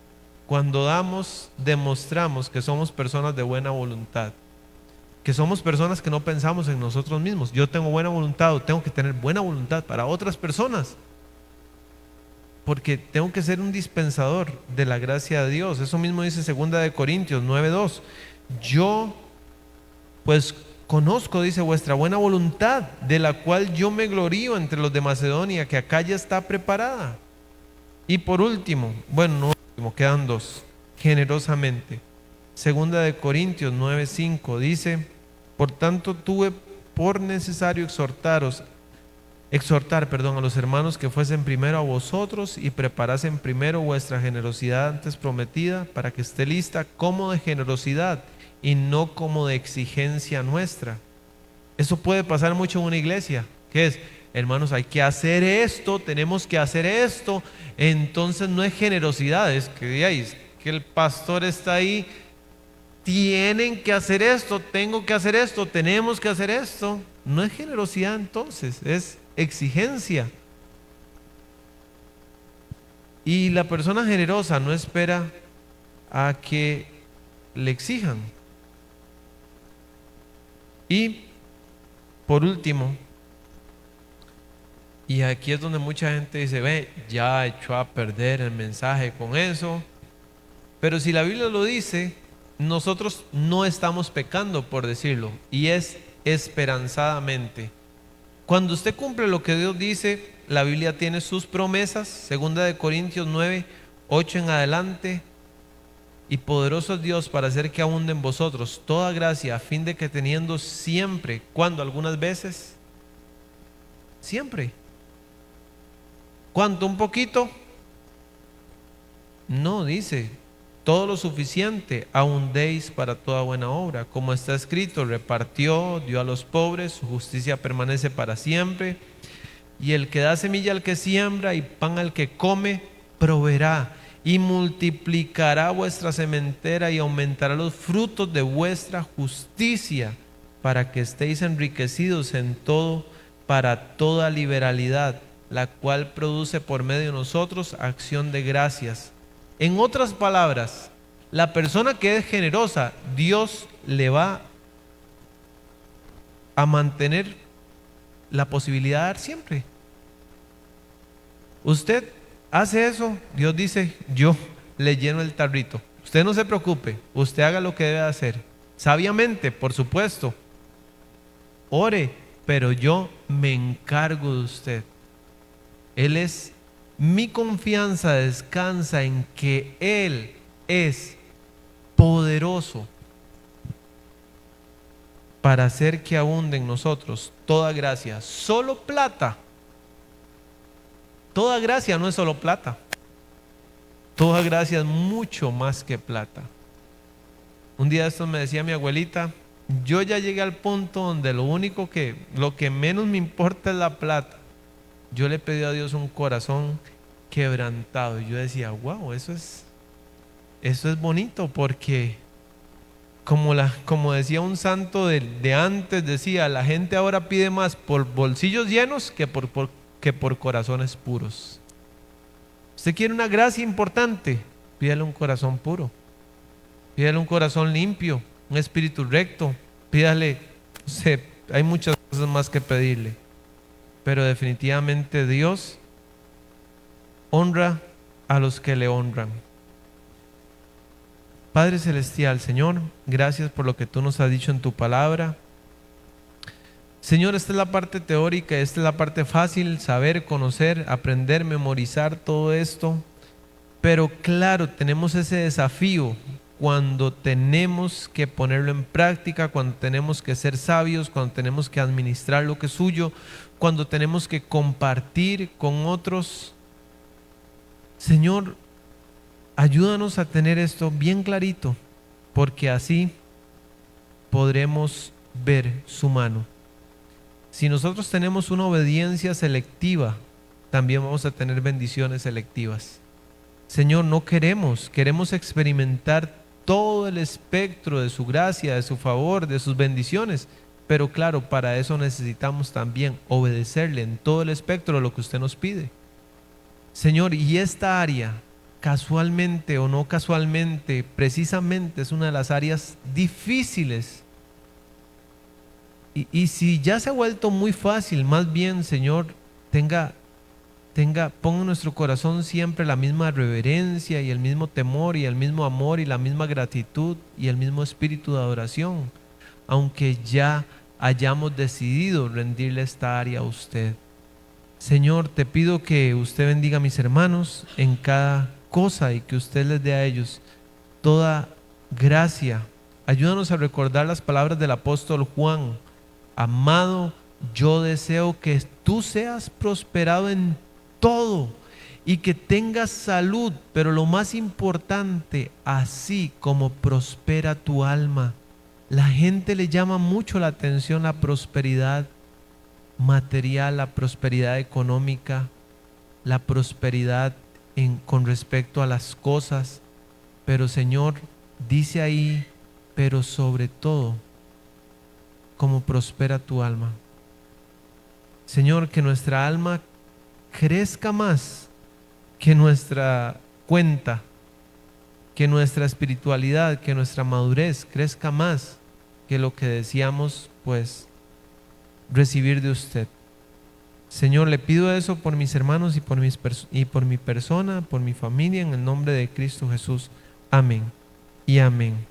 cuando damos, demostramos que somos personas de buena voluntad, que somos personas que no pensamos en nosotros mismos. Yo tengo buena voluntad o tengo que tener buena voluntad para otras personas, porque tengo que ser un dispensador de la gracia de Dios. Eso mismo dice 2 Corintios 9:2. Yo pues conozco, dice, vuestra buena voluntad, de la cual yo me glorío entre los de Macedonia, que acá ya está preparada. Y por último, bueno, no último, quedan dos, generosamente. 2 Corintios 9:5 dice: por tanto tuve por necesario exhortar a los hermanos que fuesen primero a vosotros y preparasen primero vuestra generosidad antes prometida, para que esté lista como de generosidad y no como de exigencia nuestra. Eso puede pasar mucho en una iglesia, que es: hermanos, hay que hacer esto, tenemos que hacer esto. Entonces no es generosidad, es que digáis que el pastor está ahí, tienen que hacer esto, tengo que hacer esto, tenemos que hacer esto. No es generosidad entonces, es exigencia. Y la persona generosa no espera a que le exijan. Y por último, y aquí es donde mucha gente dice: ve, ya echó a perder el mensaje con eso. Pero si la Biblia lo dice, nosotros no estamos pecando por decirlo, y es esperanzadamente. Cuando usted cumple lo que Dios dice, la Biblia tiene sus promesas, 2 Corintios 9:8 en adelante. Y poderoso es Dios para hacer que abunde en vosotros toda gracia, a fin de que teniendo siempre, cuando algunas veces, siempre. ¿Cuánto? Un poquito, No, dice, todo lo suficiente aún deis para toda buena obra. Como está escrito, repartió, dio a los pobres, su justicia permanece para siempre. Y el que da semilla al que siembra y pan al que come, proveerá y multiplicará vuestra sementera y aumentará los frutos de vuestra justicia, para que estéis enriquecidos en todo, para toda liberalidad, la cual produce por medio de nosotros acción de gracias. En otras palabras, la persona que es generosa, Dios le va a mantener la posibilidad de dar siempre. Usted hace eso, Dios dice, yo le lleno el tarrito. Usted no se preocupe, usted haga lo que debe hacer. Sabiamente, por supuesto. Ore, pero yo me encargo de usted. Mi confianza descansa en que Él es poderoso para hacer que abunde en nosotros toda gracia. Solo plata. Toda gracia no es solo plata. Toda gracia es mucho más que plata. Un día de estos me decía mi abuelita, yo ya llegué al punto donde lo que menos me importa es la plata. Yo le pedí a Dios un corazón quebrantado. Y yo decía, wow, eso es bonito, porque como decía un santo de antes, decía, la gente ahora pide más por bolsillos llenos que por corazones puros. Usted quiere una gracia importante, pídale un corazón puro, pídale un corazón limpio, un espíritu recto, pídale, hay muchas cosas más que pedirle, pero definitivamente Dios honra a los que le honran. Padre Celestial, Señor, gracias por lo que tú nos has dicho en tu palabra. Señor, esta es la parte teórica, esta es la parte fácil, saber, conocer, aprender, memorizar todo esto. Pero claro, tenemos ese desafío cuando tenemos que ponerlo en práctica, cuando tenemos que ser sabios, cuando tenemos que administrar lo que es suyo, cuando tenemos que compartir con otros. Señor, ayúdanos a tener esto bien clarito, porque así podremos ver su mano. Si nosotros tenemos una obediencia selectiva, también vamos a tener bendiciones selectivas. Señor, no queremos experimentar todo el espectro de su gracia, de su favor, de sus bendiciones, pero claro, para eso necesitamos también obedecerle en todo el espectro de lo que usted nos pide. Señor, y esta área, casualmente o no casualmente, precisamente es una de las áreas difíciles. Y si ya se ha vuelto muy fácil, más bien, Señor, ponga en nuestro corazón siempre la misma reverencia y el mismo temor y el mismo amor y la misma gratitud y el mismo espíritu de adoración, aunque ya hayamos decidido rendirle esta área a usted. Señor, te pido que usted bendiga a mis hermanos en cada cosa y que usted les dé a ellos toda gracia. Ayúdanos a recordar las palabras del apóstol Juan. Amado, yo deseo que tú seas prosperado en todo y que tengas salud, pero lo más importante, así como prospera tu alma. La gente le llama mucho la atención la prosperidad material, la prosperidad económica, la prosperidad con respecto a las cosas, pero Señor, dice ahí, pero sobre todo, como prospera tu alma. Señor, que nuestra alma crezca más que nuestra cuenta, que nuestra espiritualidad, que nuestra madurez crezca más que lo que deseamos, pues, recibir de usted. Señor, le pido eso por mis hermanos y por mi persona, por mi familia, en el nombre de Cristo Jesús. Amén y amén.